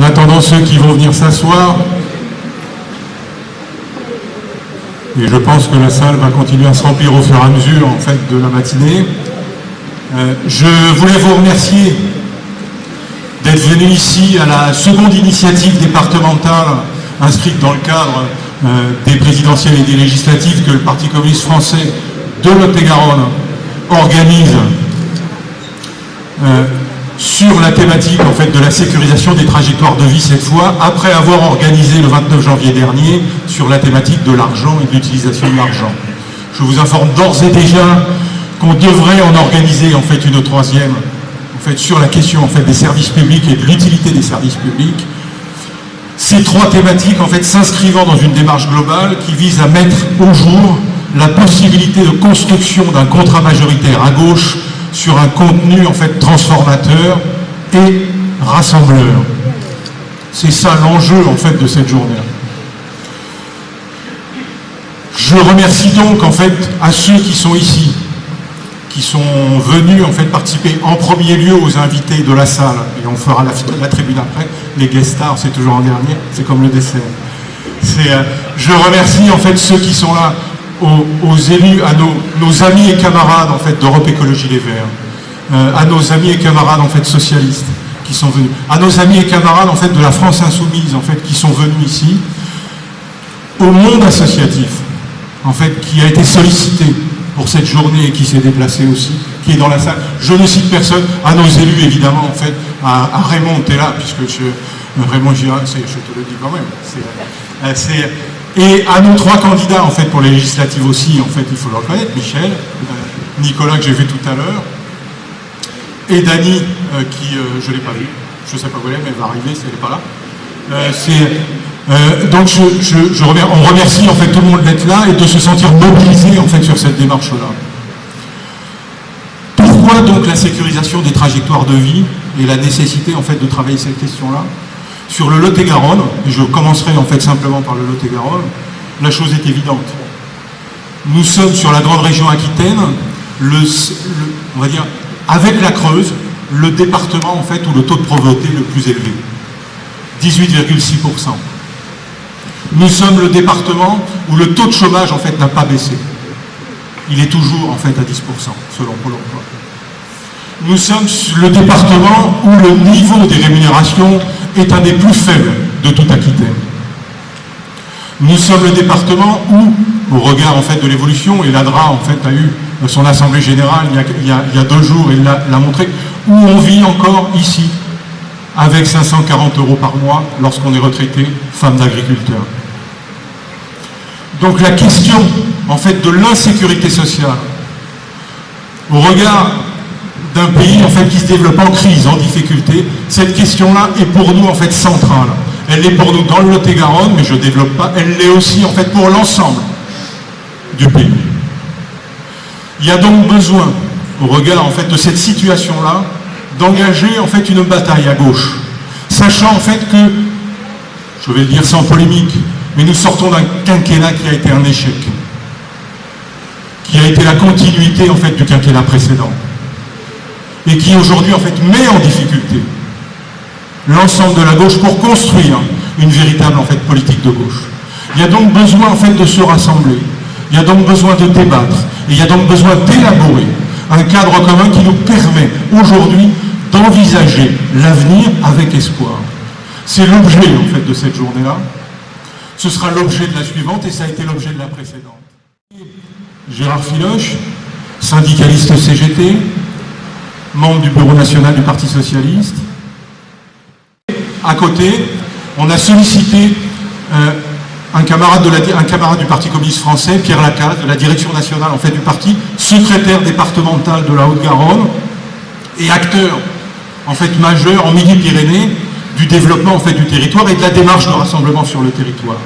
En attendant ceux qui vont venir s'asseoir, et je pense que la salle va continuer à se remplir au fur et à mesure en fait, de la matinée, je voulais vous remercier d'être venu ici à la seconde initiative départementale inscrite dans le cadre des présidentielles et des législatives que le Parti communiste français de Lot-et-Garonne organise sur la thématique en fait, de la sécurisation des trajectoires de vie cette fois, après avoir organisé le 29 janvier dernier sur la thématique de l'argent et de l'utilisation de l'argent. Je vous informe d'ores et déjà qu'on devrait en organiser en fait une troisième en fait, sur la question en fait, des services publics et de l'utilité des services publics. Ces trois thématiques en fait, s'inscrivant dans une démarche globale qui vise à mettre au jour la possibilité de construction d'un contrat majoritaire à gauche sur un contenu en fait transformateur et rassembleur. C'est ça l'enjeu en fait de cette journée. Je remercie donc en fait à ceux qui sont ici, qui sont venus en fait participer en premier lieu aux invités de la salle, et on fera la tribune après. Les guest stars c'est toujours en dernier, c'est comme le dessert. Je remercie en fait ceux qui sont là, aux élus, à nos amis et camarades en fait d'Europe Écologie Les Verts, à nos amis et camarades en fait socialistes qui sont venus, à nos amis et camarades en fait de la France Insoumise en fait qui sont venus ici, au monde associatif en fait qui a été sollicité pour cette journée et qui s'est déplacé aussi, qui est dans la salle. Je ne cite personne, à nos élus évidemment en fait, à Raymond, t'es là puisque Raymond Girard, je te le dis quand même, et à nos trois candidats en fait pour les législatives aussi, en fait il faut le reconnaître, Michel, Nicolas que j'ai vu tout à l'heure, et Dany qui, je ne l'ai pas vu, je ne sais pas où elle est, mais elle va arriver si elle n'est pas là. Donc on remercie en fait tout le monde d'être là et de se sentir mobilisé en fait sur cette démarche-là. Pourquoi donc la sécurisation des trajectoires de vie et la nécessité en fait de travailler cette question-là? Sur le Lot-et-Garonne, et je commencerai en fait simplement par le Lot-et-Garonne, la chose est évidente. Nous sommes sur la grande région Aquitaine, on va dire, avec la Creuse, le département en fait où le taux de pauvreté est le plus élevé, 18,6%. Nous sommes le département où le taux de chômage en fait n'a pas baissé. Il est toujours en fait à 10% selon Pôle emploi. Nous sommes le département où le niveau des rémunérations est un des plus faibles de toute Aquitaine. Nous sommes le département où, au regard en fait de l'évolution, et l'ADRA en fait a eu son assemblée générale il y a 2 jours et l'a montré, où on vit encore ici avec 540 € par mois lorsqu'on est retraité, femme d'agriculteur. Donc la question en fait de l'insécurité sociale, au regard d'un pays en fait qui se développe en crise, en difficulté, cette question-là est pour nous en fait centrale. Elle est pour nous dans le Lot-et-Garonne, mais je ne développe pas, elle l'est aussi en fait pour l'ensemble du pays. Il y a donc besoin, au regard en fait de cette situation-là, d'engager en fait une bataille à gauche, sachant en fait que, je vais le dire sans polémique, mais nous sortons d'un quinquennat qui a été un échec, qui a été la continuité en fait du quinquennat précédent, et qui aujourd'hui en fait met en difficulté l'ensemble de la gauche pour construire une véritable en fait politique de gauche. Il y a donc besoin en fait de se rassembler, il y a donc besoin de débattre, et il y a donc besoin d'élaborer un cadre commun qui nous permet aujourd'hui d'envisager l'avenir avec espoir. C'est l'objet en fait de cette journée-là. Ce sera l'objet de la suivante et ça a été l'objet de la précédente. Gérard Filoche, syndicaliste CGT, membre du bureau national du Parti socialiste. À côté, on a sollicité un camarade du Parti communiste français, Pierre Lacaze, de la direction nationale en fait, du parti, secrétaire départemental de la Haute-Garonne et acteur en fait, majeur en Midi-Pyrénées du développement en fait, du territoire et de la démarche de rassemblement sur le territoire.